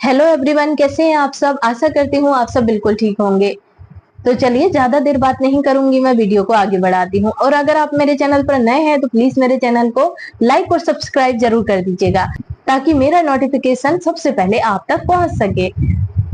Hello everyone, कैसे हैं आप सब। आशा करती हूँ आप सब बिल्कुल ठीक होंगे। तो चलिए ज्यादा देर बात नहीं करूंगी, मैं वीडियो को आगे बढ़ाती हूँ। और अगर आप मेरे चैनल पर नए हैं तो प्लीज मेरे चैनल को लाइक और सब्सक्राइब जरूर कर दीजिएगा, ताकि मेरा नोटिफिकेशन सबसे पहले आप तक पहुंच सके।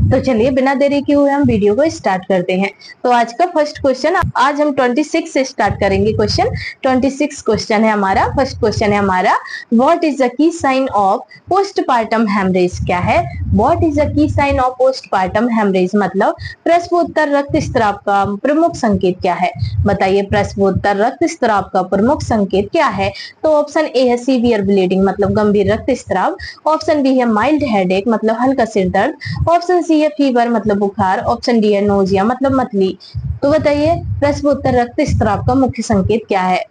तो चलिए बिना देरी किए हुए हम वीडियो को स्टार्ट करते हैं। तो आज का फर्स्ट क्वेश्चन, आज हम 26 से स्टार्ट करेंगे। क्वेश्चन 26 क्वेश्चन है हमारा। फर्स्ट क्वेश्चन है हमारा, what is the key sign of postpartum haemorrhage. क्या है what is the key sign of postpartum haemorrhage, मतलब प्रसवोत्तर रक्तस्राव का प्रमुख संकेत क्या है। बताइए प्रसवोत्तर रक्तस्राव का प्रमुख संकेत क्या है। तो ऑप्शन ए है सीवियर ब्लीडिंग, मतलब गंभीर रक्तस्राव। ऑप्शन बी है माइल्ड हेडेक, मतलब हल्का सिर दर्द। ऑप्शन सी है फीवर, मतलब बुखार। ऑप्शन डी है नोजिया, मतलब मतली। तो बताइए प्रसवोत्तर रक्तस्राव का मुख्य संकेत क्या है।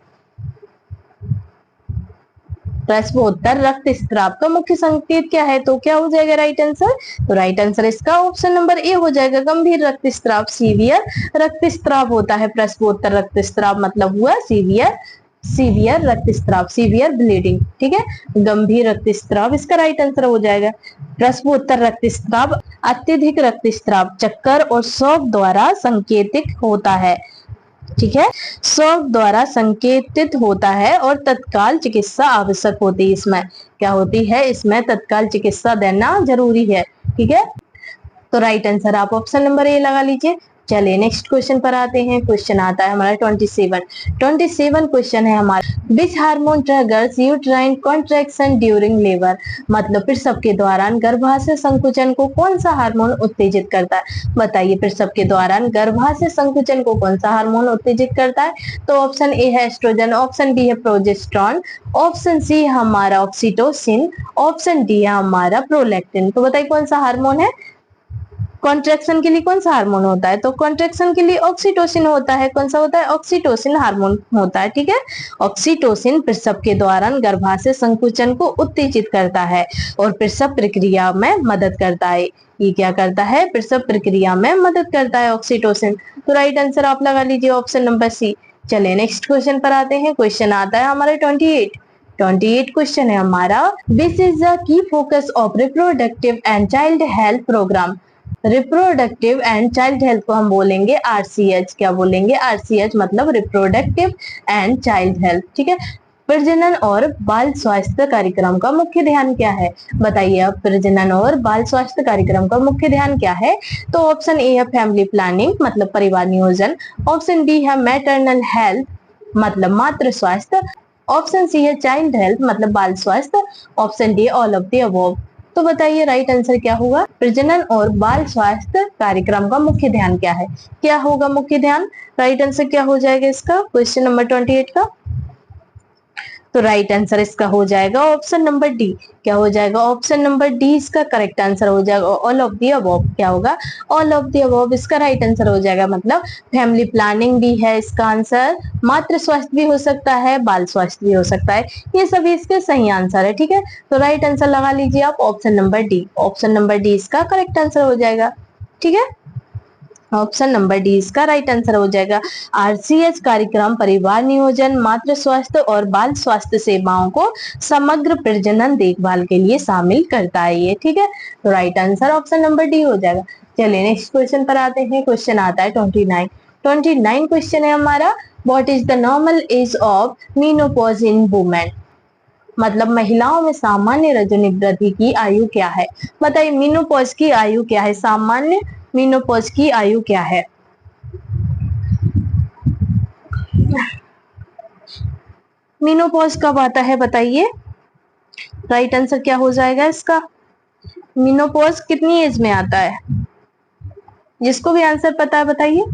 प्रसवोत्तर रक्तस्राव का मुख्य संकेत क्या है, तो क्या हो जाएगा राइट आंसर। तो राइट आंसर इसका ऑप्शन नंबर ए हो जाएगा, गंभीर रक्तस्राव। सीवियर रक्तस्राव होता है प्रसवोत्तर रक्तस्राव, मतलब हुआ सीवियर रक्तस्राव, सीवियर ब्लीडिंग। ठीक है, गंभीर रक्तस्राव इसका राइट आंसर हो जाएगा। प्रसवोत्तर रक्तस्राव अत्यधिक रक्तस्राव, चक्कर और शौक द्वारा संकेतित होता है। ठीक है, शौक द्वारा संकेतित होता है और तत्काल चिकित्सा आवश्यक होती है। इसमें क्या होती है, इसमें तत्काल चिकित्सा देना जरूरी है। ठीक है, तो राइट आंसर आप ऑप्शन नंबर ए लगा लीजिए। चलिए नेक्स्ट क्वेश्चन पर आते हैं। क्वेश्चन आता है हमारा 27 क्वेश्चन है हमारा, which hormone triggers uterine contraction during labour. मतलब प्रसव के दौरान गर्भाशय संकुचन को कौन सा हार्मोन उत्तेजित करता है। बताइए प्रसव के दौरान गर्भाशय संकुचन को कौन सा हार्मोन उत्तेजित करता है। तो ऑप्शन ए है एस्ट्रोजन, ऑप्शन बी है प्रोजेस्टेरॉन, ऑप्शन सी है हमारा ऑक्सीटोसिन, ऑप्शन डी है हमारा प्रोलैक्टिन। तो बताइए कौन सा हार्मोन है। कॉन्ट्रेक्शन के लिए कौन सा हार्मोन होता है, तो कॉन्ट्रेक्शन के लिए ऑक्सीटोसिन होता है। कौन सा होता है, ऑक्सीटोसिन हार्मोन होता है। ठीक है, ऑक्सीटोसिन प्रसव के दौरान गर्भाशय संकुचन को उत्तेजित करता है और प्रसव प्रक्रिया में मदद करता है। ये क्या करता है, प्रसव प्रक्रिया में मदद करता है ऑक्सीटोसिन। तो राइट आंसर आप लगा लीजिए ऑप्शन नंबर सी। चलिए नेक्स्ट क्वेश्चन पर आते हैं। क्वेश्चन आता है हमारे 28 क्वेश्चन है हमारा, this is the key focus of reproductive and child health programme. Reproductive and child health को हम बोलेंगे आरसीएच। क्या बोलेंगे, आरसीएच, मतलब रिप्रोडक्टिव एंड चाइल्ड हेल्थ। ठीक है, प्रजनन और बाल स्वास्थ्य कार्यक्रम का मुख्य ध्यान क्या है। बताइए अब प्रजनन और बाल स्वास्थ्य कार्यक्रम का मुख्य ध्यान क्या है। तो ऑप्शन ए है फैमिली प्लानिंग, मतलब परिवार नियोजन। ऑप्शन बी है मैटरनल हेल्थ, मतलब मातृ स्वास्थ्य। ऑप्शन सी है चाइल्ड हेल्थ, मतलब बाल स्वास्थ्य। Option D all of the above. तो बताइए राइट आंसर क्या होगा। प्रजनन और बाल स्वास्थ्य कार्यक्रम का मुख्य ध्यान क्या है, क्या होगा मुख्य ध्यान। राइट आंसर क्या हो जाएगा इसका, क्वेश्चन नंबर 28 का। तो राइट आंसर इसका हो जाएगा ऑप्शन नंबर डी। क्या हो जाएगा, ऑप्शन नंबर डी इसका करेक्ट आंसर हो जाएगा। ऑल ऑफ द अबव क्या होगा, ऑल ऑफ द अबव इसका राइट आंसर हो जाएगा। मतलब फैमिली प्लानिंग भी है इसका आंसर, मातृ स्वास्थ्य भी हो सकता है, बाल स्वास्थ्य भी हो सकता है। ये सभी इसके सही आंसर है। ठीक है, तो राइट आंसर लगा लीजिए आप option number D. Option number D इसका करेक्ट आंसर हो जाएगा। ठीक है, ऑप्शन नंबर डी इसका राइट आंसर हो जाएगा। आरसीएच कार्यक्रम परिवार नियोजन, मातृ स्वास्थ्य और बाल स्वास्थ्य सेवाओं को समग्र प्रजनन देखभाल के लिए शामिल करता है ये। ठीक है, तो right answer option number D हो जाएगा। चलिए नेक्स्ट क्वेश्चन पर आते हैं। क्वेश्चन आता है 29 क्वेश्चन है हमारा, what is the normal age of menopause in women. मतलब महिलाओं में सामान्य रजोनिवृत्ति की आयु क्या है। बताइए मीनोपॉज की आयु क्या है, सामान्य मीनोपॉज की आयु क्या है। मीनोपॉज कब आता है बताइए, राइट आंसर क्या हो जाएगा इसका। मीनोपॉज कितनी एज में आता है, जिसको भी आंसर पता है बताइए।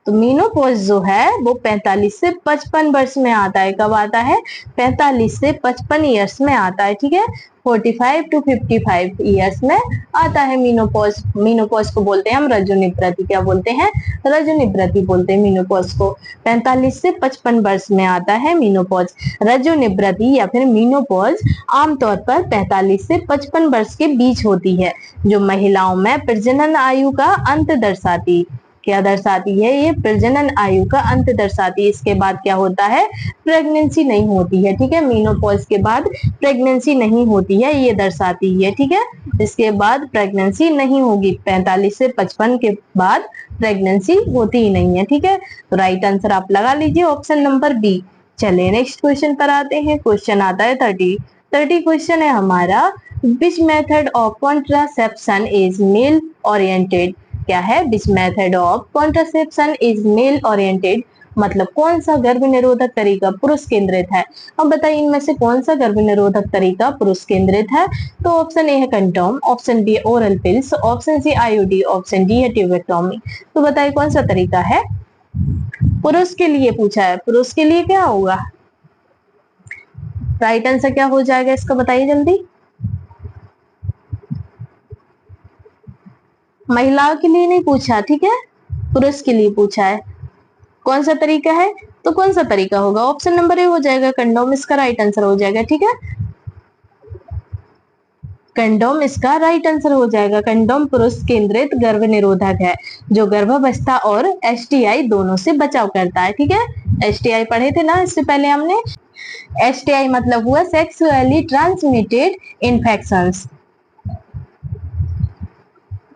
तो मीनोपॉज जो है वो 45 से 55 वर्ष में आता है। कब आता है, 45 से 55 ईयर्स में आता है। ठीक है, 45 टू 55 ईयर्स में आता है मीनोपॉज। मीनोपॉज को बोलते हैं हम रजोनिवृत्ति। क्या बोलते हैं, रजोनिवृत्ति बोलते हैं मीनोपॉज को। 45 से 55 वर्ष में आता है मीनोपॉज। रजोनिवृत्ति या फिर मीनोपॉज आमतौर पर 45 से 55 वर्ष के बीच होती है, जो महिलाओं में प्रजनन आयु का अंत दर्शाती। क्या दर्शाती है? ये प्रजनन आयु का अंत दर्शाती है। इसके बाद क्या होता है? प्रेगनेंसी नहीं होती है। ठीक है, मीनोपॉज के बाद प्रेगनेंसी नहीं होती है, ये दर्शाती है। ठीक है, इसके बाद प्रेगनेंसी नहीं होगी। 45 से 55 के बाद प्रेगनेंसी होती ही नहीं है। ठीक है, तो राइट आंसर आप लगा लीजिए ऑप्शन नंबर बी। चलिए नेक्स्ट क्वेश्चन पर आते हैं। क्वेश्चन आता है 30 क्वेश्चन है हमारा, which method of contraception is male oriented? क्या है? Which method of contraception is male oriented, मतलब कौन सा गर्भ निरोधक तरीका पुरुष केंद्रित है? अब बताइए इनमें से कौन सा गर्भ निरोधक तरीका पुरुष केंद्रित है? तो ऑप्शन ए है condom, option B oral pills, option C IUD, option D है ट्यूबेक्टोमी। तो बताइए कौन सा तरीका है? पुरुष के लिए पूछा है, पुरुष के लिए क्या होगा? राइट आंसर क्या हो जाएगा इसका, बताइए जल्दी। महिलाओं के लिए नहीं पूछा, ठीक है, पुरुष के लिए पूछा है। कौन सा तरीका है? तो कौन सा तरीका होगा? ऑप्शन नंबर ए हो जाएगा, कंडोम इसका राइट आंसर हो जाएगा। ठीक है, कंडोम इसका राइट आंसर हो जाएगा। कंडोम पुरुष केंद्रित गर्भ निरोधक है जो गर्भावस्था और एसटीआई दोनों से बचाव करता है। ठीक है, एसटीआई पढ़े थे ना इससे पहले हमने। एसटीआई मतलब हुआ सेक्सुअली ट्रांसमिटेड इन्फेक्शंस।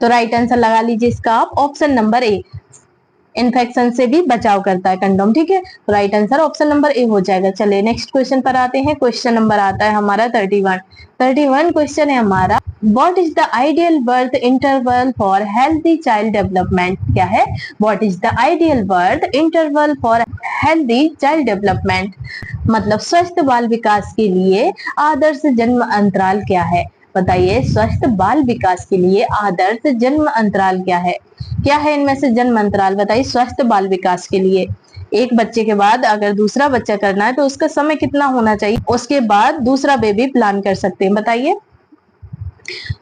तो राइट आंसर लगा लीजिए इसका आप ऑप्शन नंबर ए, इन्फेक्शन से भी बचाव करता है कंडोम। ठीक है, तो right answer option number A हो जाएगा। चलिए नेक्स्ट क्वेश्चन पर आते हैं। क्वेश्चन नंबर आता है हमारा 31 क्वेश्चन है हमारा, what is the ideal birth interval for healthy child development? क्या है? What is the ideal birth interval for healthy child development, मतलब स्वस्थ बाल विकास के लिए आदर्श जन्म अंतराल क्या है? बताइए, स्वस्थ बाल विकास के लिए आदर्श जन्म अंतराल क्या है? क्या है इनमें से जन्म अंतराल? बताइए, स्वस्थ बाल विकास के लिए एक बच्चे के बाद अगर दूसरा बच्चा करना है तो उसका समय कितना होना चाहिए? उसके बाद दूसरा बेबी प्लान कर सकते हैं, बताइए।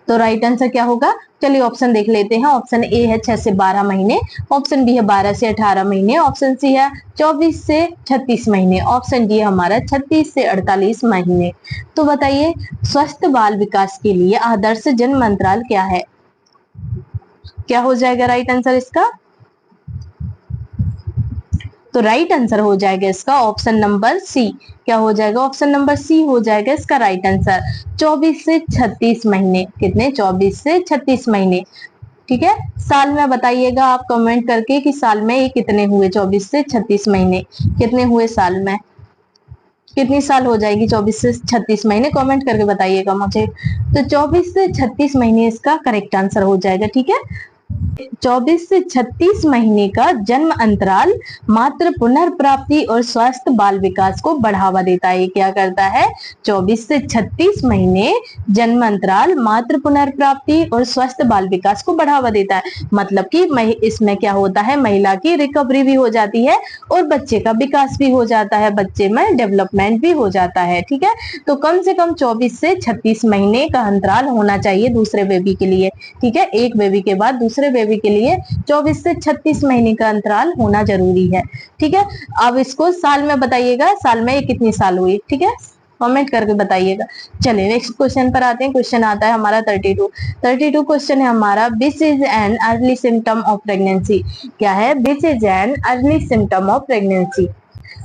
तो राइट आंसर क्या होगा? चलिए ऑप्शन देख लेते हैं। ऑप्शन ए है 6 से 12 महीने, ऑप्शन बी है 12 से 18 महीने, ऑप्शन सी है 24 से 36 महीने, ऑप्शन डी हमारा 36 से 48 महीने। तो बताइए, स्वस्थ बाल विकास के लिए आदर्श जन्म अंतराल क्या है? क्या हो जाएगा राइट आंसर इसका? तो राइट आंसर हो जाएगा इसका ऑप्शन नंबर सी। क्या हो जाएगा? ऑप्शन नंबर सी हो जाएगा इसका राइट आंसर, 24 से 36 महीने। कितने? 24 से 36 महीने। ठीक है, साल में बताइएगा आप कमेंट करके कि साल में ये कितने हुए? 24 से 36 महीने कितने हुए साल में? कितनी साल हो जाएगी 24 से 36 महीने? कमेंट करके बताइएगा मुझे। तो 24 से 36 महीने इसका करेक्ट आंसर हो जाएगा। ठीक है, 24 से 36 महीने का जन्म अंतराल मात्र पुनर्प्राप्ति और स्वस्थ बाल विकास को बढ़ावा देता है। क्या करता है? 24 से 36 महीने जन्म अंतराल मात्र पुनर्प्राप्ति और स्वस्थ बाल विकास को बढ़ावा देता है। मतलब कि इसमें क्या होता है? महिला की रिकवरी भी हो जाती है और बच्चे का विकास भी हो जाता है, बच्चे में डेवलपमेंट भी हो जाता है। ठीक है, तो कम से कम 24 से 36 महीने का अंतराल होना चाहिए दूसरे बेबी के लिए। ठीक है, एक बेबी के बाद दूसरे बेबी के लिए 24 से 36 महीने का अंतराल होना जरूरी है। ठीक है, अब इसको साल में बताइएगा, साल में ये कितनी साल हुई? ठीक है, कमेंट करके बताइएगा। चलिए नेक्स्ट क्वेश्चन पर आते हैं। क्वेश्चन आता है हमारा 32 क्वेश्चन है हमारा, which is an early symptom of pregnancy? क्या है? Which is an early symptom of pregnancy,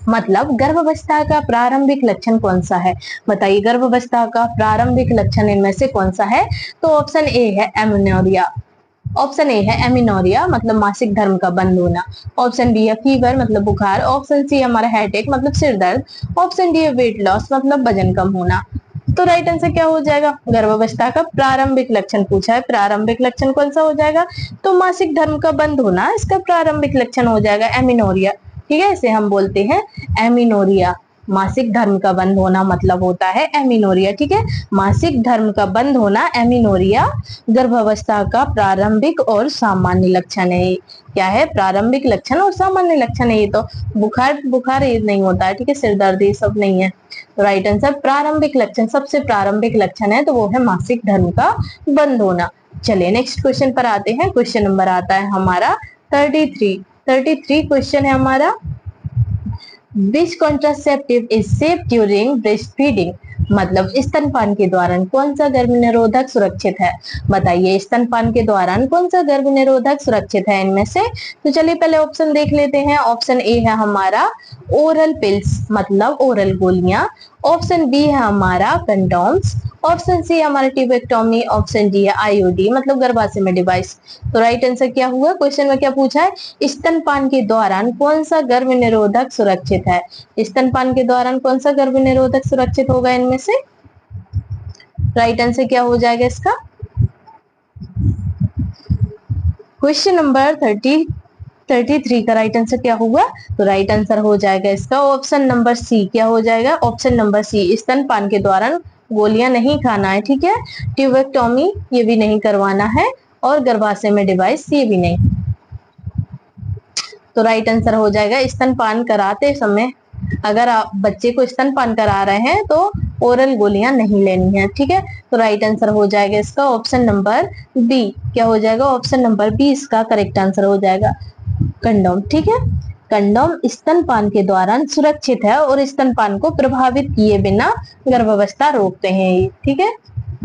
मतलब गर्भावस्था का प्रारंभिक लक्षण कौन सा है? बताइए, गर्भावस्था का प्रारंभिक लक्षण इनमें से कौन सा है? तो ऑप्शन ए है एमिनोरिया, ऑप्शन ए है एमिनोरिया मतलब मासिक धर्म का बंद होना, ऑप्शन बी है फीवर मतलब बुखार, ऑप्शन सी हमारा हेडेक मतलब सिर दर्द, ऑप्शन डी है वेट लॉस मतलब वजन कम होना। तो राइट आंसर क्या हो जाएगा? गर्भावस्था का प्रारंभिक लक्षण पूछा है, प्रारंभिक लक्षण कौन सा हो जाएगा? तो मासिक धर्म का बंद होना इसका प्रारंभिक लक्षण हो जाएगा, एमिनोरिया। ठीक है, इसे हम बोलते हैं एमिनोरिया। मासिक धर्म का बंद होना मतलब होता है एमिनोरिया। ठीक है, मासिक धर्म का बंद होना एमिनोरिया गर्भावस्था का प्रारंभिक और सामान्य लक्षण है। क्या है? प्रारंभिक लक्षण और सामान्य लक्षण है। ये तो बुखार ये नहीं होता है। ठीक है, सिर दर्द ये सब नहीं है। तो राइट आंसर प्रारंभिक लक्षण, सबसे प्रारंभिक लक्षण है तो वो है मासिक धर्म का बंद होना। चलिए नेक्स्ट क्वेश्चन पर आते हैं। क्वेश्चन नंबर आता है हमारा 33 क्वेश्चन है हमारा, Which contraceptive is safe during breastfeeding? मतलब स्तनपान के दौरान कौन सा गर्भ निरोधक सुरक्षित है? बताइए स्तनपान के दौरान कौन सा गर्भ निरोधक सुरक्षित है इनमें से? तो चलिए पहले ऑप्शन देख लेते हैं। ऑप्शन ए है हमारा ओरल पिल्स मतलब ओरल गोलियां, ऑप्शन बी है हमारा कंडोम्स, ऑप्शन सी हमारा ट्यूबेक्टोमी, ऑप्शन डी है आईओडी मतलब गर्भाशय में डिवाइस। तो राइट आंसर क्या हुआ? क्वेश्चन में क्या पूछा है? स्तनपान के दौरान कौन सा गर्भ निरोधक सुरक्षित है? स्तनपान के दौरान कौन सा गर्भ निरोधक सुरक्षित होगा इनमें से? राइट आंसर क्या हो जाएगा इसका? क्वेश्चन नंबर 33 का राइट आंसर क्या हुआ? तो राइट आंसर हो जाएगा इसका ऑप्शन नंबर सी। क्या हो जाएगा? Option number C. स्तनपान के दौरान गोलियां नहीं खाना है, ठीक है। ट्यूबेक्टोमी ये भी नहीं करवाना है और गर्भाशय में डिवाइस ये भी नहीं। तो राइट आंसर हो जाएगा स्तनपान कराते समय अगर आप बच्चे को स्तनपान करा रहे हैं तो ओरल गोलियां नहीं लेनी है, ठीक है। तो राइट आंसर हो जाएगा इसका ऑप्शन नंबर बी। क्या हो जाएगा? ऑप्शन नंबर बी इसका करेक्ट आंसर हो जाएगा, कंडोम, ठीक है। कंडोम स्तनपान के दौरान सुरक्षित है और स्तनपान को प्रभावित किए बिना गर्भावस्था रोकते हैं, ठीक है।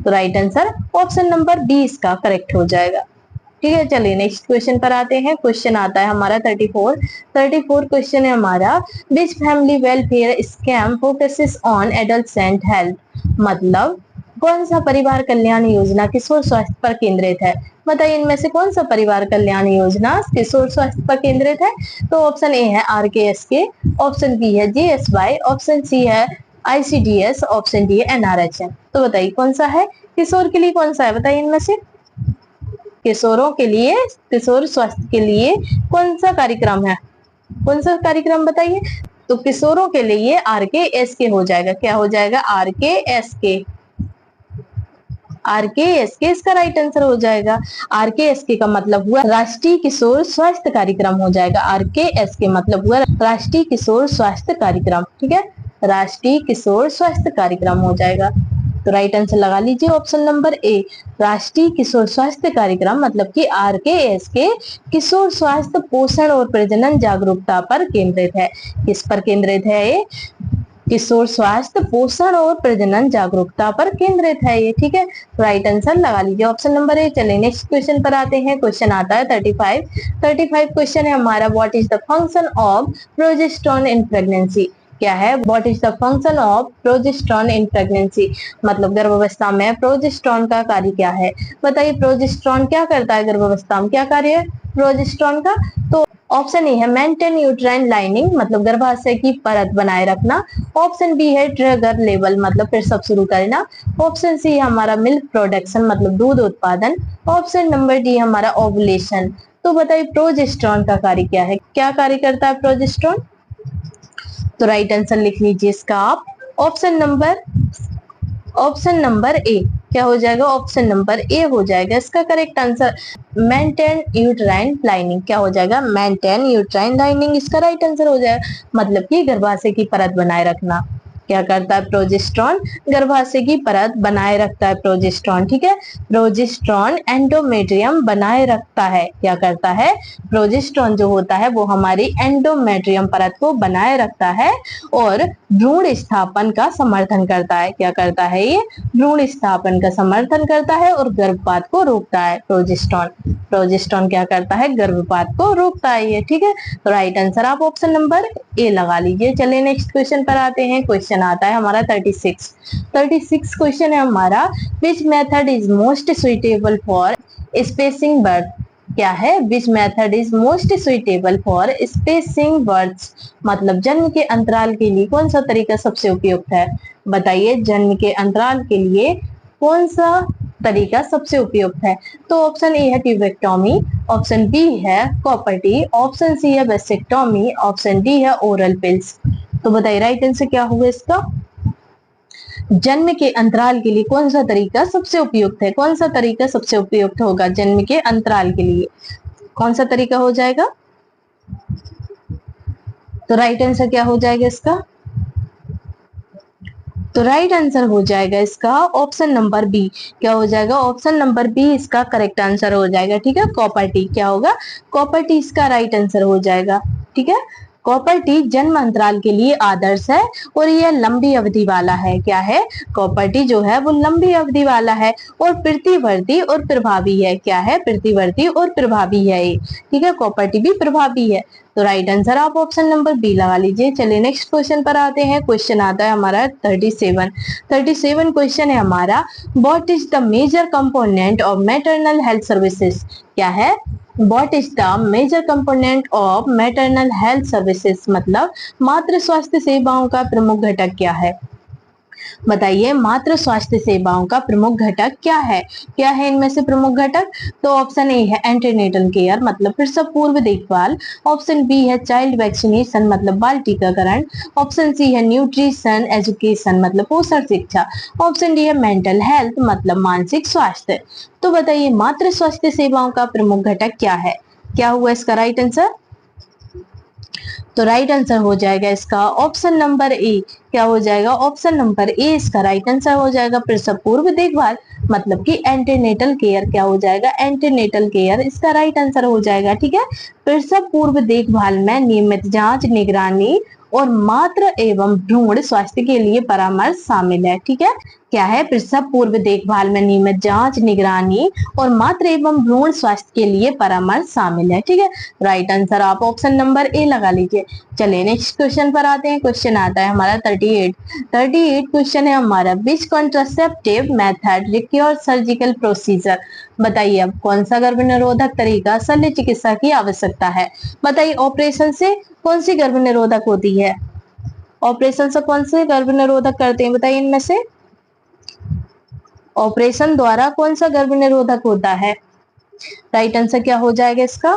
तो right answer option number B इसका करेक्ट हो जाएगा, ठीक है। चलिए नेक्स्ट क्वेश्चन पर आते हैं। क्वेश्चन आता है हमारा 34 क्वेश्चन है हमारा, विच family welfare scam focuses on adult and health मतलब कौन सा परिवार कल्याण योजना किशोर स्वास्थ्य पर केंद्रित है? बताइए इनमें से कौन सा परिवार कल्याण योजना किशोर स्वास्थ्य पर केंद्रित है? तो ऑप्शन ए है RKSK, ऑप्शन बी है JSY, ऑप्शन सी है ICDS, ऑप्शन डी है NRHM। तो बताइए कौन सा है? किशोर के लिए कौन सा है? बताइए इनमें से किशोरों के लिए, किशोर स्वास्थ्य के लिए कौन सा कार्यक्रम है? कौन सा कार्यक्रम बताइए? तो किशोरों के लिए RKSK हो जाएगा। क्या हो जाएगा? RKSK। RKSK इसका राइट आंसर हो जाएगा। RKSK का मतलब हुआ राष्ट्रीय किशोर स्वास्थ्य कार्यक्रम हो जाएगा। RKSK मतलब हुआ राष्ट्रीय किशोर स्वास्थ्य कार्यक्रम, ठीक है। राष्ट्रीय किशोर स्वास्थ्य कार्यक्रम हो जाएगा। तो राइट आंसर लगा लीजिए ऑप्शन नंबर ए, राष्ट्रीय किशोर स्वास्थ्य कार्यक्रम मतलब कि RKSK किशोर स्वास्थ्य पोषण और प्रजनन जागरूकता पर केंद्रित है। किस पर केंद्रित है ये? किशोर स्वास्थ्य पोषण और प्रजनन जागरूकता पर केंद्रित है ये, ठीक है। राइट आंसर लगा लीजिए ऑप्शन नंबर ए। चलिए नेक्स्ट क्वेश्चन पर आते हैं। क्वेश्चन आता है 35 क्वेश्चन है हमारा, what is the function of progesterone in pregnancy? क्या है? What is the function of progesterone in pregnancy मतलब गर्भावस्था में प्रोजेस्टेरोन का कार्य क्या है? बताइए प्रोजेस्टेरोन क्या करता है गर्भावस्था में? क्या कार्य है प्रोजेस्टेरोन का? तो ऑप्शन ए है मेंटेन यूट्राइन लाइनिंग मतलब गर्भाशय की परत बनाए रखना, ऑप्शन बी है ट्रिगर लेवल मतलब प्रसव शुरू करना, ऑप्शन सी हमारा मिल्क प्रोडक्शन मतलब दूध उत्पादन, ऑप्शन नंबर डी हमारा ओवुलेशन। तो बताइए प्रोजेस्टेरोन का कार्य क्या है? क्या कार्य करता है प्रोजेस्टेरोन? तो राइट आंसर लिख लीजिए इसका आप ऑप्शन नंबर ए। क्या हो जाएगा? ऑप्शन नंबर ए हो जाएगा इसका correct answer, maintain uterine lining. क्या हो जाएगा? मेंटेन यूट्राइन लाइनिंग इसका राइट आंसर हो जाएगा, मतलब कि गर्भाशय की परत बनाए रखना। क्या करता है प्रोजेस्टेरोन? गर्भाशय की परत बनाए रखता है प्रोजेस्टेरोन, ठीक है। प्रोजेस्टेरोन एंडोमेट्रियम बनाए रखता है। क्या करता है? प्रोजेस्टेरोन जो होता है वो हमारी एंडोमेट्रियम परत को बनाए रखता है और भ्रूण स्थापन का समर्थन करता है। क्या करता है ये? भ्रूण स्थापन का समर्थन करता है और गर्भपात को रोकता है। प्रोजेस्टेरोन क्या करता है? गर्भपात को रोकता है ये, ठीक है। तो राइट आंसर आप ऑप्शन नंबर ए लगा लीजिए। चलिए नेक्स्ट क्वेश्चन पर आते हैं। क्वेश्चन आता है हमारा 36 क्वेश्चन है हमारा, which method is most suitable for spacing birth? क्या है? Which method is most suitable for spacing birth मतलब जन्म के अंतराल के लिए कौन सा तरीका सबसे उपयुक्त है? बताइए जन्म के अंतराल के लिए कौन सा तरीका सबसे उपयुक्त है? तो ऑप्शन ए है ट्यूबेक्टोमी, ऑप्शन बी है कॉपर्टी, ऑप्शन सी है वेस्टेक्टोमी, ऑप्शन डी है ओरल पिल्स। तो बताइए राइट आंसर क्या होगा इसका? जन्म के अंतराल के लिए कौन सा तरीका सबसे उपयुक्त है? कौन सा तरीका सबसे उपयुक्त होगा जन्म के अंतराल के लिए? कौन सा तरीका हो जाएगा? तो राइट आंसर क्या हो जाएगा इसका? तो राइट आंसर हो जाएगा इसका ऑप्शन नंबर बी। क्या हो जाएगा? ऑप्शन नंबर बी इसका करेक्ट आंसर हो जाएगा, ठीक है। कॉपर्टी क्या होगा? कॉपर्टी इसका राइट आंसर हो जाएगा, ठीक है। कॉपर टी जन्म अंतराल के लिए आदर्श है और यह लंबी अवधि वाला है। क्या है? कॉपर टी जो है वो लंबी अवधि वाला है और प्रतिवर्ती और प्रभावी है। क्या है? प्रतिवर्ती और प्रभावी है ये। ठीक है, कॉपर टी भी प्रभावी है। तो राइट आंसर आप ऑप्शन नंबर बी लगा लीजिए। चलिए नेक्स्ट क्वेश्चन पर आते हैं। क्वेश्चन आता है हमारा 37 क्वेश्चन है हमारा, what is the major component of maternal health services. क्या है? What is the major component of maternal health services? मतलब मातृ स्वास्थ्य सेवाओं का प्रमुख घटक क्या है? बताइए, मातृ स्वास्थ्य सेवाओं का प्रमुख घटक क्या है? क्या है इनमें से प्रमुख घटक? तो ऑप्शन ए है एंटीनेटल केयर, मतलब प्रसव पूर्व देखभाल। ऑप्शन बी है चाइल्ड वैक्सीनेशन, मतलब बाल टीकाकरण। ऑप्शन सी है न्यूट्रिशन एजुकेशन, मतलब पोषण शिक्षा। ऑप्शन डी है मेंटल हेल्थ, मतलब मानसिक स्वास्थ्य। तो बताइए, मातृ स्वास्थ्य सेवाओं का प्रमुख घटक क्या है? क्या हुआ इसका राइट आंसर? तो राइट आंसर हो जाएगा इसका ऑप्शन नंबर ए। क्या हो जाएगा? ऑप्शन नंबर ए इसका राइट आंसर हो जाएगा, प्रसव पूर्व देखभाल, मतलब कि एंटीनेटल केयर। क्या हो जाएगा? एंटीनेटल केयर इसका राइट आंसर हो जाएगा। ठीक है, प्रसव पूर्व देखभाल में नियमित जांच, निगरानी और मातृ एवं भ्रूण स्वास्थ्य के लिए परामर्श शामिल है। ठीक है, क्या है? प्रसव पूर्व देखभाल में नियमित जांच, निगरानी और मातृ एवं भ्रूण स्वास्थ्य के लिए परामर्श शामिल है। ठीक है, राइट आंसर आप ऑप्शन नंबर ए लगा लीजिए। चलिए नेक्स्ट क्वेश्चन पर आते हैं। क्वेश्चन आता है हमारा 38 क्वेश्चन है हमारा, which contraceptive method require surgical procedure. बताइए, अब कौन सा गर्भ निरोधक तरीका शल्य चिकित्सा की आवश्यकता है? बताइए, ऑपरेशन से कौन सी गर्भ निरोधक होती है? ऑपरेशन से कौन से गर्भ निरोधक करते हैं? बताइए, इनमें से ऑपरेशन द्वारा कौन सा गर्भ निरोधक होता है? राइट आंसर क्या हो जाएगा इसका?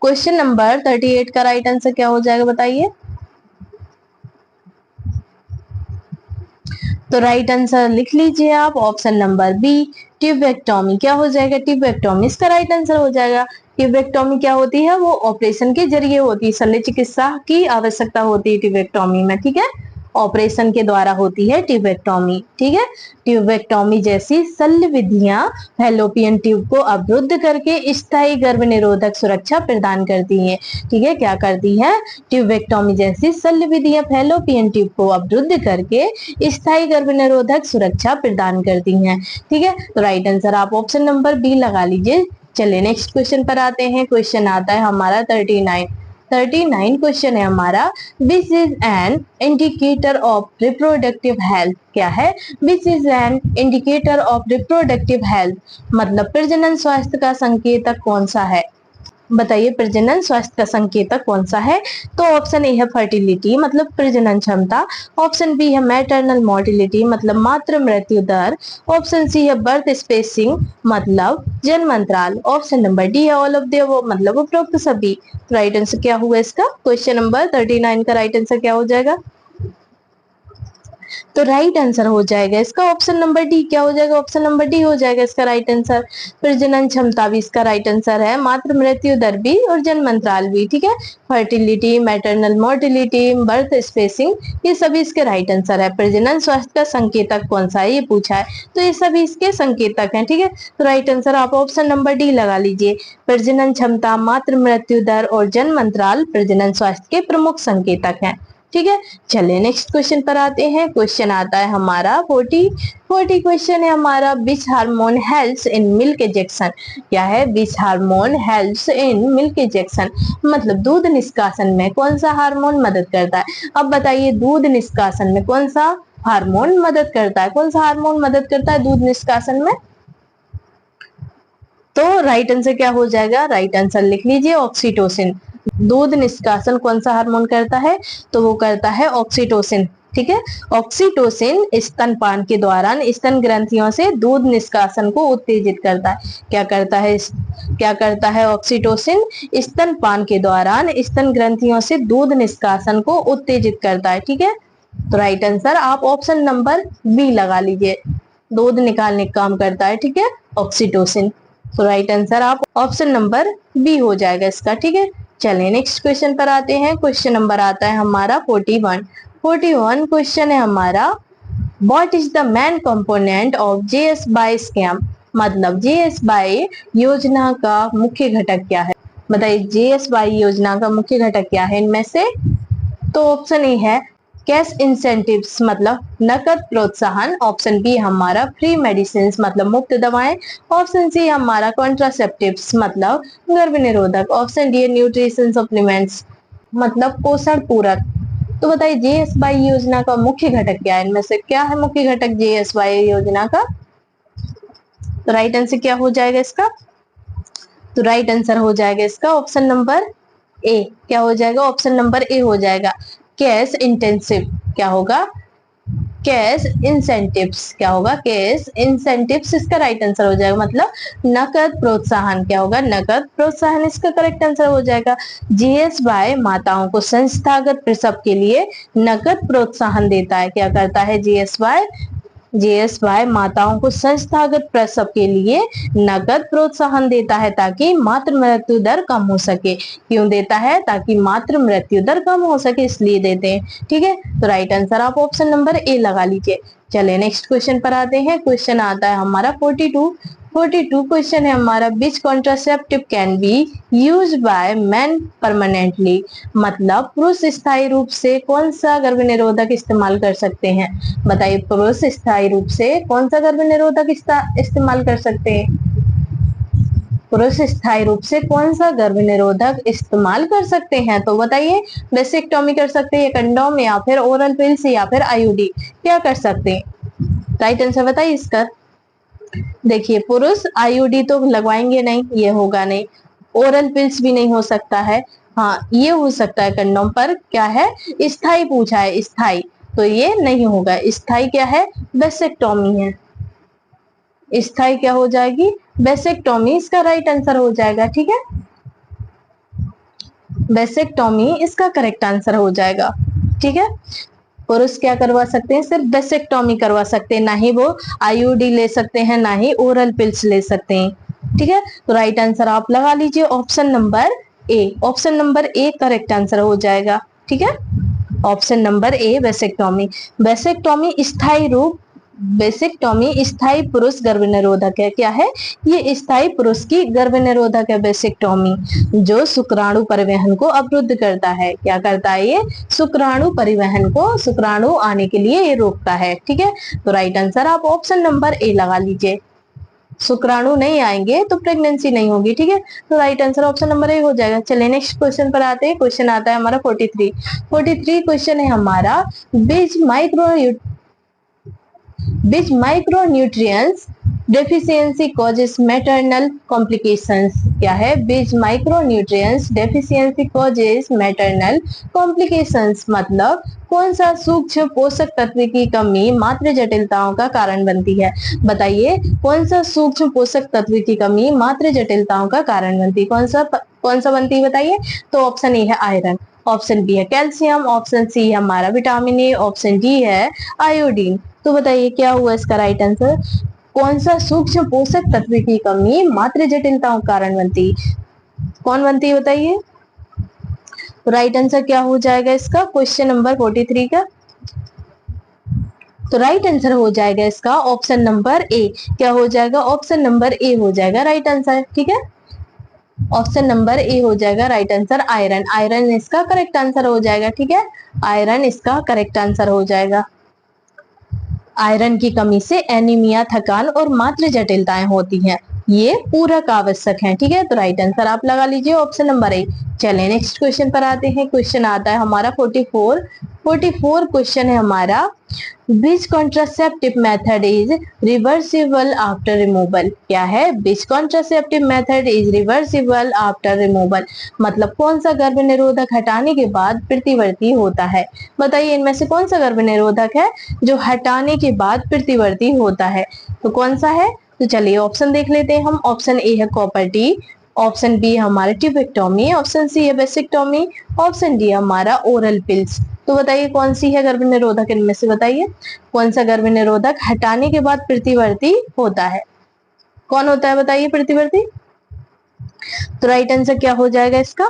क्वेश्चन नंबर 38 का राइट आंसर क्या हो जाएगा बताइए? तो राइट आंसर लिख लीजिए आप, ऑप्शन नंबर बी, ट्यूबेक्टोमी। क्या हो जाएगा? ट्यूबेक्टोमी इसका राइट आंसर हो जाएगा। ट्यूबेक्टोमी क्या होती है? वो ऑपरेशन के जरिए होती है, शल्य चिकित्सा की आवश्यकता होती है ट्यूबेक्टोमी में। ठीक है, ऑपरेशन के द्वारा होती है ट्यूबेक्टोमी। ठीक है, ट्यूबेक्टोमी जैसी शल्य विधियां फैलोपियन ट्यूब को अवरुद्ध करके स्थायी गर्भ निरोधक सुरक्षा प्रदान करती हैं। ठीक है, क्या करती है? ट्यूबेक्टोमी जैसी शल्य विधियां फैलोपियन ट्यूब को अवरुद्ध करके स्थायी गर्भ निरोधक सुरक्षा प्रदान करती हैं। ठीक है, तो राइट आंसर आप ऑप्शन नंबर बी लगा लीजिए। चलिए नेक्स्ट क्वेश्चन पर आते हैं। क्वेश्चन आता है हमारा 39 क्वेश्चन है हमारा, which is an indicator of reproductive health. क्या है? Which is an indicator of reproductive health, मतलब प्रजनन स्वास्थ्य का संकेतक कौन सा है? बताइए, प्रजनन स्वास्थ्य का संकेतक कौन सा है? तो ऑप्शन ए है फर्टिलिटी, मतलब प्रजनन क्षमता। ऑप्शन बी है मैटरनल मोर्टिलिटी, मतलब मातृ मृत्यु दर। ऑप्शन सी है बर्थ स्पेसिंग, मतलब जन्म अंतराल। ऑप्शन नंबर डी है ऑल ऑफ द अबव, मतलब उपरोक्त सभी। राइट आंसर क्या हुआ इसका? क्वेश्चन नंबर 39 का राइट आंसर क्या हो जाएगा? तो राइट आंसर हो जाएगा इसका ऑप्शन नंबर डी। क्या हो जाएगा? ऑप्शन नंबर डी हो जाएगा इसका राइट आंसर। प्रजनन क्षमता भी इसका राइट आंसर है, मातृ मृत्यु दर भी और जन्म अंतराल भी। ठीक है, fertility, maternal mortality, birth spacing, ये सभी इसके राइट आंसर है। प्रजनन स्वास्थ्य का संकेतक कौन सा है ये पूछा है, तो ये सभी इसके संकेतक हैं। ठीक है, तो राइट आंसर आप ऑप्शन नंबर डी लगा लीजिए। प्रजनन क्षमता, मातृ मृत्यु दर और जन्म अंतराल प्रजनन स्वास्थ्य के प्रमुख संकेतक हैं। ठीक है, चलिए नेक्स्ट क्वेश्चन पर आते हैं। क्वेश्चन आता है हमारा 40 क्वेश्चन है हमारा, which hormone helps in milk ejection. क्या है? Which hormone helps in milk ejection, मतलब दूध निष्कासन में कौन सा हार्मोन मदद करता है? अब बताइए, दूध निष्कासन में कौन सा हार्मोन मदद करता है? कौन सा हार्मोन मदद करता है दूध निष्कासन में? तो राइट आंसर क्या हो जाएगा? राइट आंसर लिख लीजिए, ऑक्सीटोसिन। दूध निष्कासन कौन सा हार्मोन करता है? तो वो करता है ऑक्सीटोसिन। ठीक है, ऑक्सीटोसिन स्तनपान के दौरान स्तन ग्रंथियों से दूध निष्कासन को उत्तेजित करता है। क्या करता है ऑक्सीटोसिन? स्तनपान के दौरान स्तन ग्रंथियों से दूध निष्कासन को उत्तेजित करता है। ठीक है, तो राइट आंसर आप ऑप्शन नंबर बी लगा लीजिए, दूध निकालने का काम करता है। ठीक है, ऑक्सीटोसिन। तो राइट आंसर आप ऑप्शन नंबर बी हो जाएगा इसका। ठीक है, चलिए नेक्स्ट क्वेश्चन पर आते हैं। क्वेश्चन नंबर आता है हमारा 41 क्वेश्चन है हमारा, what is the main component of JS Y scheme. मतलब जीएसवाई योजना का मुख्य घटक क्या है? बताइए जीएसवाई योजना का मुख्य घटक क्या है इनमें से? तो ऑप्शन ए है कैश इंसेंटिव्स मतलब नकद प्रोत्साहन, ऑप्शन बी हमारा फ्री मेडिसिन मतलब मुफ्त दवाएं, ऑप्शन सी हमारा कॉन्ट्रासेप्टिव्स मतलब गर्भ निरोधक, ऑप्शन डी न्यूट्रिशन सप्लीमेंट्स मतलब पोषण पूरक। तो बताइए जेएसवाई योजना का मुख्य घटक क्या है? इनमें से क्या है मुख्य घटक जेएसवाई योजना का? तो राइट आंसर क्या हो जाएगा इसका? तो राइट आंसर हो जाएगा इसका ऑप्शन नंबर ए। क्या हो जाएगा? ऑप्शन नंबर ए हो जाएगा कैश इंटेंसिव। क्या होगा? Cash incentives. क्या होगा? कैश इंसेंटिव्स इसका राइट आंसर हो जाएगा, मतलब नकद प्रोत्साहन। क्या होगा? नकद प्रोत्साहन इसका करेक्ट आंसर हो जाएगा। जीएसवाई माताओं को संस्थागत प्रसव के लिए नकद प्रोत्साहन देता है। क्या करता है जीएसवाई? जीएसवाई माताओं को संस्थागत प्रसव के लिए नकद प्रोत्साहन देता है ताकि मातृ मृत्यु दर कम हो सके। क्यों देता है? ताकि मातृ मृत्यु दर कम हो सके इसलिए देते हैं। ठीक है, तो राइट आंसर आप ऑप्शन नंबर ए लगा लीजिए। चलिए नेक्स्ट क्वेश्चन पर आते हैं। क्वेश्चन आता है हमारा 42 क्वेश्चन है हमारा which contraceptive can be use by man permanently मतलब पुरुष स्थायी रूप से कौन सा गर्भ निरोधक इस्तेमाल कर सकते हैं? बताइए पुरुष स्थायी रूप से कौन सा गर्भ निरोधक इस्तेमाल कर सकते हैं? पुरुष स्थायी रूप से कौन सा गर्भ निरोधक इस्तेमाल कर सकते हैं? तो बताइए वेसेक्टोमी कर सकते हैं, कंडोम या फिर ओरल पिल्स या फिर आईयूडी, क्या कर सकते हैं? राइट आंसर बताइए इसका। देखिए पुरुष आईयूडी तो लगवाएंगे नहीं, ये होगा नहीं। ओरल पिल्स भी नहीं हो सकता है। हाँ ये हो सकता है कंडोम, पर क्या है स्थाई पूछा है, स्थाई, तो ये नहीं होगा। स्थाई क्या है? वेसेक्टोमी है। स्थाई क्या हो जाएगी? वेसेक्टोमी इसका राइट आंसर हो जाएगा। ठीक है, वेसेक्टोमी इसका करेक्ट आंसर हो जाएगा। ठीक है, पुरुष क्या करवा सकते हैं? सिर्फ वेसेक्टोमी करवा सकते हैं, ना ही वो आईयूडी ले सकते हैं, ना ही ओरल पिल्स ले सकते हैं। ठीक है, तो राइट आंसर आप लगा लीजिए option number A. Option number A correct answer हो जाएगा। ठीक है, option number A vasectomy. Vasectomy स्थायी रूप, वेसेक्टोमी स्थायी पुरुष गर्भ निरोधक है। क्या है? ये स्थायी पुरुष की गर्भ निरोधक है वेसेक्टोमी, जो शुक्राणु परिवहन को अवरुद्ध करता है। क्या करता है ये? शुक्राणु परिवहन को, शुक्राणु आने के लिए ये रोकता है। ठीक है, तो राइट आंसर आप ऑप्शन नंबर ए लगा लीजिए। शुक्राणु नहीं आएंगे तो प्रेगनेंसी नहीं होगी। ठीक है, तो right answer option number A हो जाएगा। चलिए नेक्स्ट क्वेश्चन पर आते हैं। क्वेश्चन आता है हमारा 43 क्वेश्चन है हमारा which micronutrients deficiency causes maternal complications? क्या है? which micronutrients deficiency causes maternal complications मतलब कौन सा सूक्ष्म पोषक तत्व की कमी मातृ जटिलताओं का कारण बनती है? बताइए कौन सा सूक्ष्म पोषक तत्व की कमी मातृ जटिलताओं का कारण बनती है? कौन सा बनती है बताइए? तो ऑप्शन ए है आयरन, ऑप्शन बी है कैल्शियम, ऑप्शन सी है हमारा विटामिन ए, ऑप्शन डी है आयोडीन। तो बताइए क्या हुआ इसका राइट आंसर? कौन सा सूक्ष्म पोषक तत्व की कमी मातृ जटिलताओं के कारण बनती है? कौन बनती है बताइए? तो राइट आंसर क्या हो जाएगा इसका क्वेश्चन नंबर 43 का? तो राइट आंसर हो जाएगा इसका ऑप्शन नंबर ए। क्या हो जाएगा? ऑप्शन नंबर ए हो जाएगा राइट आंसर। ठीक है, ऑप्शन नंबर ए हो जाएगा राइट आंसर आयरन। आयरन इसका करेक्ट आंसर हो जाएगा। ठीक है, आयरन इसका करेक्ट आंसर हो जाएगा। आयरन की कमी से एनीमिया, थकान और मातृ जटिलताएं होती हैं, ये पूरक आवश्यक है। ठीक है, तो राइट आंसर आप लगा लीजिए ऑप्शन नंबर ए। चलिए नेक्स्ट क्वेश्चन पर आते हैं। क्वेश्चन आता है हमारा 44 क्वेश्चन है हमारा which contraceptive method is reversible after removal? क्या है? Which contraceptive method is reversible after removal मतलब कौन सा गर्भ निरोधक हटाने के बाद प्रतिवर्ती होता है? बताइए इनमें से कौन सा गर्भ निरोधक है जो हटाने के बाद प्रतिवर्ती होता है? तो कौन सा है? तो चलिए ऑप्शन देख लेते हैं हम। ऑप्शन ए है कॉपर टी, ऑप्शन बी हमारा ट्यूबेक्टोमी, ऑप्शन सी है वेसेक्टोमी, ऑप्शन डी हमारा ओरल पिल्स। तो बताइए कौन सी है गर्भ निरोधक इनमें से? बताइए कौन सा गर्भ निरोधक हटाने के बाद प्रतिवर्ती होता है? कौन होता है बताइए प्रतिवर्ती? तो राइट आंसर क्या हो जाएगा इसका?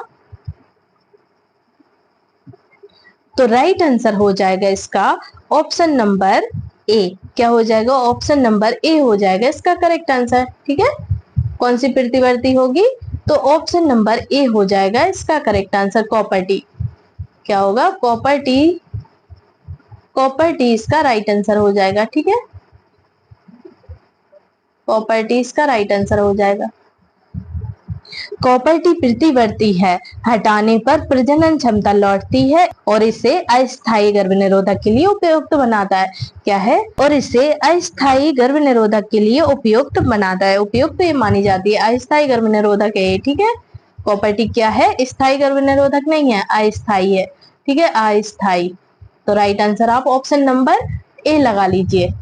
तो राइट आंसर हो जाएगा इसका ऑप्शन नंबर ए। क्या हो जाएगा? ऑप्शन नंबर ए हो जाएगा इसका करेक्ट आंसर। ठीक है, कौन सी प्रतिवर्ती होगी? तो ऑप्शन नंबर ए हो जाएगा इसका करेक्ट आंसर, कॉपर टी। क्या होगा? कॉपर टी, कॉपर टी इसका राइट आंसर हो जाएगा। ठीक है, कॉपर टी इसका राइट आंसर हो जाएगा। कॉपर टी प्रतिवर्ती है, हटाने पर प्रजनन क्षमता लौटती है और इसे अस्थायी गर्भनिरोधक के लिए उपयुक्त बनाता है। क्या है? और इसे अस्थायी गर्भनिरोधक के लिए उपयुक्त बनाता है। उपयुक्त ये मानी जाती है, अस्थायी गर्भनिरोधक है ये। ठीक है, कॉपर टी क्या है? स्थायी गर्भनिरोधक नहीं है, अस्थायी है। ठीक है, अस्थायी। तो राइट आंसर आप ऑप्शन नंबर ए लगा लीजिए।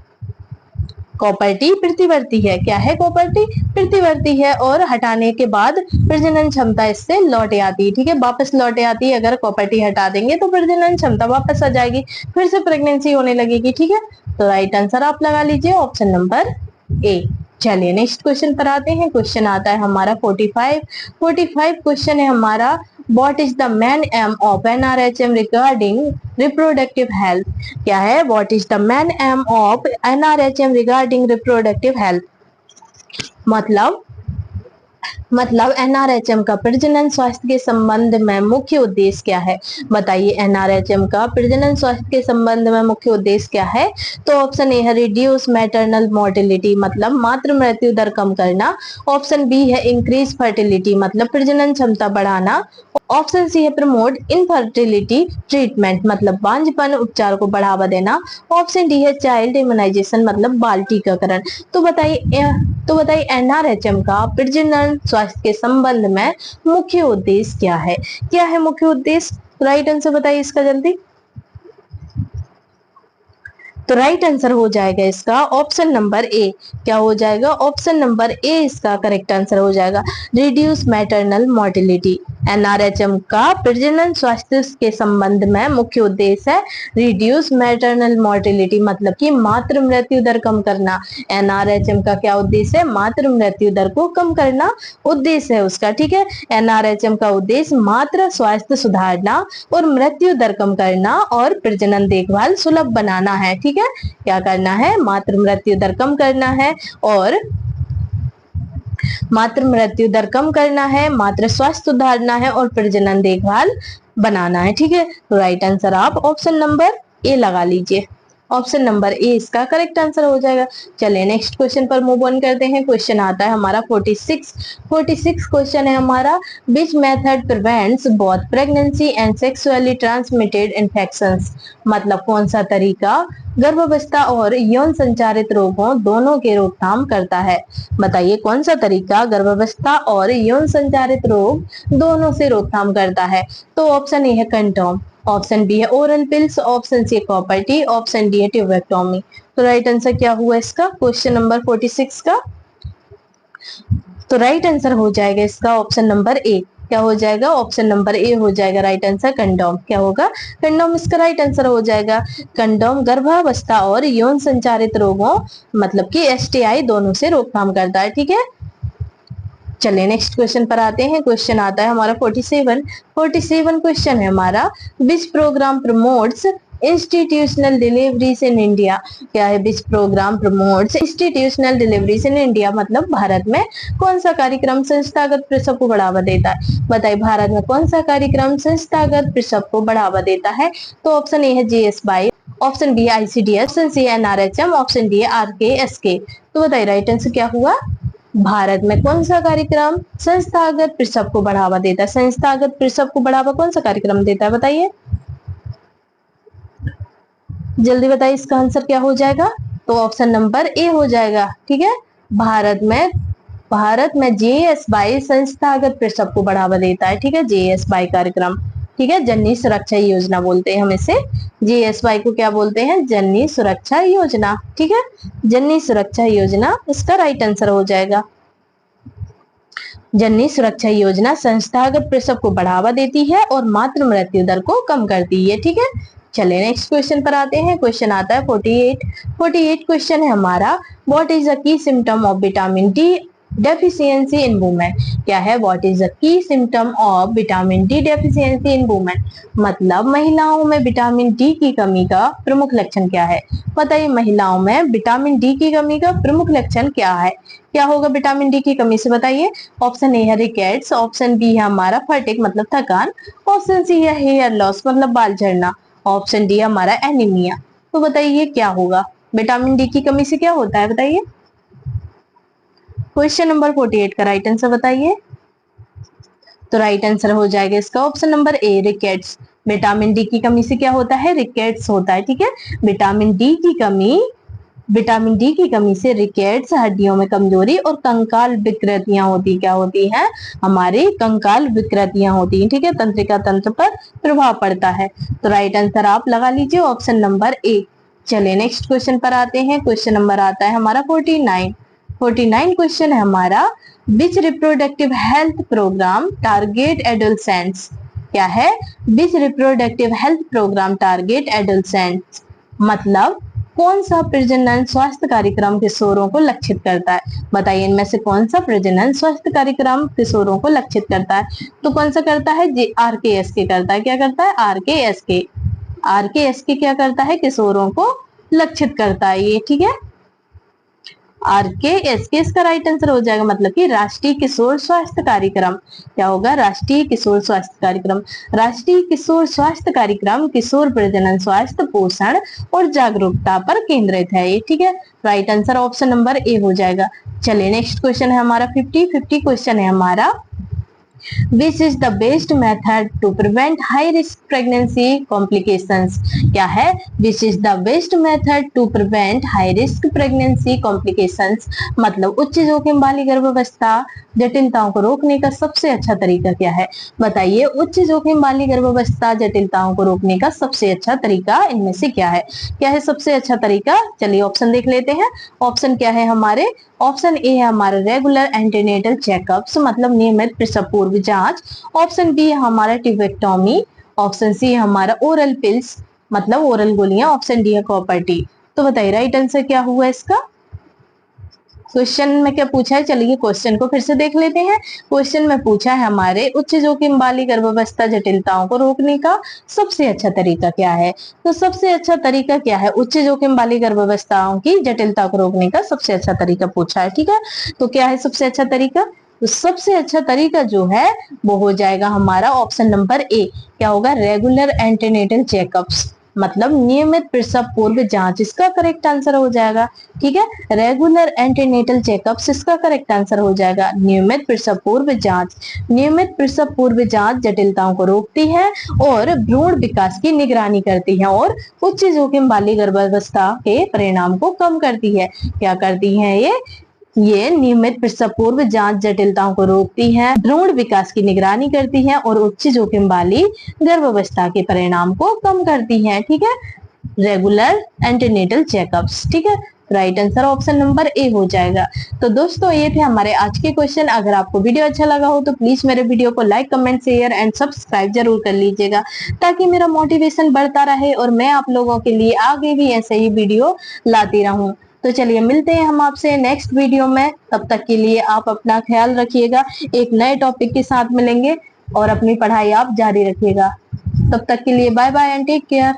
कॉपर टी प्रतिवर्ती है। क्या है? कॉपर टी प्रतिवर्ती है और हटाने के बाद प्रजनन क्षमता इससे लौटे आती है। ठीक है, वापस लौटे आती है। अगर कॉपर टी हटा देंगे तो प्रजनन क्षमता वापस आ जाएगी, फिर से प्रेगनेंसी होने लगेगी। ठीक है, तो राइट आंसर आप लगा लीजिए ऑप्शन नंबर ए। चलिए नेक्स्ट क्वेश्चन पर आते हैं। क्वेश्चन आता है हमारा 45 क्वेश्चन है हमारा, what is the main M of NRHM regarding reproductive health? क्या है? What is the main M of NRHM regarding reproductive health? मतलब एनआरएचएम का प्रजनन स्वास्थ्य के संबंध में मुख्य उद्देश्य क्या है? बताइए, एनआरएचएम का प्रजनन स्वास्थ्य के संबंध में मुख्य उद्देश्य क्या है? तो ऑप्शन ए है रिड्यूस मैटरनल मोर्टेलिटी, मतलब मातृ मृत्यु दर कम करना। ऑप्शन बी है इंक्रीज फर्टिलिटी, मतलब प्रजनन क्षमता बढ़ाना। ऑप्शन सी है प्रमोट इनफर्टिलिटी ट्रीटमेंट, मतलब बांझपन उपचार को बढ़ावा देना। ऑप्शन डी है चाइल्ड इम्यूनाइजेशन, मतलब बाल टीकाकरण। तो बताइए एनआरएचएम का प्रजनन स्वास्थ्य के संबंध में मुख्य उद्देश्य क्या है? क्या है मुख्य उद्देश्य? राइट आंसर बताइए इसका जल्दी। तो राइट आंसर हो जाएगा इसका ऑप्शन नंबर ए। क्या हो जाएगा? ऑप्शन नंबर ए इसका करेक्ट आंसर हो जाएगा, रिड्यूस मैटरनल मोर्टेलिटी। एनआरएचएम का प्रजनन स्वास्थ्य के संबंध में मुख्य उद्देश्य है रिड्यूस मैटरनल मोर्टेलिटी, मतलब कि मातृ मृत्यु दर कम करना। एनआरएचएम का क्या उद्देश्य है? मातृ मृत्यु दर को कम करना उद्देश्य है उसका। ठीक है, एनआरएचएम का उद्देश्य मातृ स्वास्थ्य सुधारना और मृत्यु दर कम करना और प्रजनन देखभाल सुलभ बनाना है। ठीक है, क्या करना है? मातृ मृत्यु दर कम करना है और मातृ मृत्यु दर कम करना है, मातृ स्वास्थ्य सुधारना है और प्रजनन देखभाल बनाना है। ठीक है, तो राइट आंसर आप ऑप्शन नंबर ए लगा लीजिए। ऑप्शन नंबर ए इसका करेक्ट आंसर हो जाएगा। चलिए नेक्स्ट क्वेश्चन पर मूव ऑन करते हैं। क्वेश्चन आता है हमारा 46 क्वेश्चन है हमारा, which method prevents both pregnancy and sexually transmitted infections, मतलब कौन सा तरीका गर्भावस्था और यौन संचारित रोगों दोनों के रोकथाम करता है? बताइए कौन सा तरीका गर्भावस्था और यौन संचारित रोग दोनों से रोकथाम करता है? तो ऑप्शन ए है कंडोम, ऑप्शन बी है ओरल पिल्स, ऑप्शन सी है कॉपर टी, ऑप्शन डी है ट्यूबेक्टोमी। तो राइट आंसर क्या हुआ इसका क्वेश्चन नंबर 46 का? तो राइट आंसर हो जाएगा इसका ऑप्शन नंबर ए। क्या हो जाएगा? ऑप्शन नंबर ए हो जाएगा राइट आंसर, कंडोम। क्या होगा? कंडोम इसका राइट आंसर हो जाएगा। कंडोम गर्भावस्था और यौन संचारित रोगों, मतलब कि एसटीआई दोनों से रोकथाम करता है। ठीक है, चलिए नेक्स्ट क्वेश्चन पर आते हैं। क्वेश्चन आता है हमारा 47 क्वेश्चन है हमारा, विच programme promotes institutional deliveries in India? क्या है? विच programme promotes institutional deliveries in India, मतलब भारत में कौन सा कार्यक्रम संस्थागत प्रसव को बढ़ावा देता है? बताइए भारत में कौन सा कार्यक्रम संस्थागत प्रसव को बढ़ावा देता है? तो ऑप्शन ए है GSY, option B ICDS, option C NRHM, option D RKSK. तो बताइए राइट आंसर क्या हुआ? भारत में कौन सा कार्यक्रम संस्थागत प्रसव को बढ़ावा देता है? संस्थागत प्रसव को बढ़ावा कौन सा कार्यक्रम देता है? बताइए जल्दी बताइए, इसका आंसर क्या हो जाएगा? तो ऑप्शन नंबर ए हो जाएगा। ठीक है, भारत में जेएसवाई संस्थागत प्रसव को बढ़ावा देता है। ठीक है, जेएसवाई कार्यक्रम। ठीक है, जननी सुरक्षा योजना बोलते हैं हम इसे। जेएसवाई को क्या बोलते हैं? जननी सुरक्षा योजना। ठीक है, जननी सुरक्षा योजना इसका राइट आंसर हो जाएगा। जननी सुरक्षा योजना संस्थागत प्रसव को बढ़ावा देती है और मातृ मृत्यु दर को कम करती है। ठीक है, चलिए नेक्स्ट क्वेश्चन पर आते हैं। क्वेश्चन आता है 48 क्वेश्चन है हमारा, व्हाट इज द की symptom of vitamin D deficiency in women. क्या है? व्हाट इज द की symptom of vitamin D deficiency in women? मतलब महिलाओं में विटामिन डी की कमी का प्रमुख लक्षण क्या है? बताइए, महिलाओं में विटामिन डी की कमी का प्रमुख लक्षण क्या है? क्या होगा विटामिन डी की कमी से? बताइए। ऑप्शन ए है रिकेट्स, ऑप्शन बी है हमारा फटिग मतलब थकान, ऑप्शन सी है हेयर लॉस मतलब बाल झड़ना, ऑप्शन डी हमारा एनीमिया। तो बताइए क्या होगा? विटामिन डी की कमी से क्या होता है? बताइए। क्वेश्चन नंबर 48 का राइट आंसर बताइए। तो राइट आंसर हो जाएगा इसका option number A rickets. Vitamin D की कमी से क्या होता है? रिकेट्स होता है। ठीक है, विटामिन डी की कमी से रिकेट्स, हड्डियों में कमजोरी और कंकाल विकृतियां होती। क्या होती हैं? हमारी कंकाल विकृतियां होती हैं। ठीक है, तंत्रिका तंत्र पर प्रभाव पड़ता है। तो राइट आंसर आप लगा लीजिए ऑप्शन नंबर ए। चलिए नेक्स्ट क्वेश्चन पर आते हैं। क्वेश्चन नंबर आता है हमारा 49 क्वेश्चन है हमारा, which reproductive health programme target adolescents? क्या है? Which reproductive health programme target adolescents मतलब कौन सा प्रजनन स्वास्थ्य कार्यक्रम किशोरों को लक्षित करता है? बताइए, इनमें से कौन सा प्रजनन स्वास्थ्य कार्यक्रम किशोरों को लक्षित करता है? तो कौन सा करता है? जी RKSK करता है। क्या करता है? RKSK क्या करता है? किशोरों को लक्षित करता है ये। ठीक है, RKSK इसका राइट आंसर हो जाएगा, मतलब कि राष्ट्रीय किशोर स्वास्थ्य कार्यक्रम। क्या होगा? राष्ट्रीय किशोर स्वास्थ्य कार्यक्रम। राष्ट्रीय किशोर स्वास्थ्य कार्यक्रम किशोर प्रजनन स्वास्थ्य, पोषण और जागरूकता पर केंद्रित है ये। ठीक है, right answer option number A हो जाएगा। चलिए नेक्स्ट क्वेश्चन है हमारा 50 क्वेश्चन है हमारा, Which is the best method to prevent high risk pregnancy complications? क्या है? Which is the best method to prevent high risk pregnancy complications? मतलब उच्च जोखिम वाली गर्भावस्था जटिलताओं को रोकने का सबसे अच्छा तरीका क्या है? बताइए, उच्च जोखिम वाली गर्भावस्था जटिलताओं को रोकने का सबसे अच्छा तरीका इनमें से क्या है? क्या है सबसे अच्छा तरीका? चलिए ऑप्शन देख लेते हैं। ऑप्शन क्या है हमारे? ऑप्शन ए है हमारा रेगुलर एंटीनेटल चेकअप्स मतलब नियमित प्रसव पूर्व जांच, ऑप्शन बी है हमारा टिबेक्टोमी, ऑप्शन सी है हमारा ओरल पिल्स मतलब ओरल गोलियां, ऑप्शन डी है कॉपर टी। तो बताइए राइट आंसर क्या हुआ इसका? क्वेश्चन में क्या पूछा है? चलिए क्वेश्चन को फिर से देख लेते हैं। क्वेश्चन में पूछा है हमारे उच्च जोखिम वाली गर्भावस्था जटिलताओं को रोकने का सबसे अच्छा तरीका क्या है? तो सबसे अच्छा तरीका क्या है? उच्च जोखिम वाली गर्भावस्थाओं की जटिलता को रोकने का सबसे अच्छा तरीका पूछा है। ठीक है, तो क्या है सबसे अच्छा तरीका? तो सबसे अच्छा तरीका जो है वो हो जाएगा हमारा ऑप्शन नंबर ए। क्या होगा? रेगुलर एंटीनेटल चेकअप्स मतलब नियमित प्रसव पूर्व जांच, इसका करेक्ट आंसर हो जाएगा। ठीक है, रेगुलर एंटीनेटल चेकअप्स इसका करेक्ट आंसर हो जाएगा। नियमित प्रसव पूर्व जांच, नियमित प्रसव पूर्व जांच जटिलताओं को रोकती है और भ्रूण विकास की निगरानी करती है और उच्च जोखिम वाली गर्भावस्था के परिणाम को कम करती है। क्या करती है ये नियमित प्रसव पूर्व जांच जटिलताओं को रोकती है, भ्रूण विकास की निगरानी करती है और उच्च जोखिम वाली गर्भावस्था के परिणाम को कम करती है। ठीक है, रेगुलर एंटीनेटल चेकअप्स। ठीक है, right answer option number A हो जाएगा। तो दोस्तों ये थे हमारे आज के क्वेश्चन। अगर आपको वीडियो अच्छा लगा हो तो प्लीज मेरे वीडियो को like comment share and subscribe जरूर कर लीजिएगा, ताकि मेरा मोटिवेशन बढ़ता रहे और मैं आप लोगों के लिए आगे भी ऐसे ही वीडियो लाती रहूं। तो चलिए मिलते हैं हम आपसे नेक्स्ट वीडियो में। तब तक के लिए आप अपना ख्याल रखिएगा, एक नए टॉपिक के साथ मिलेंगे और अपनी पढ़ाई आप जारी रखिएगा। तब तक के लिए bye bye and take care.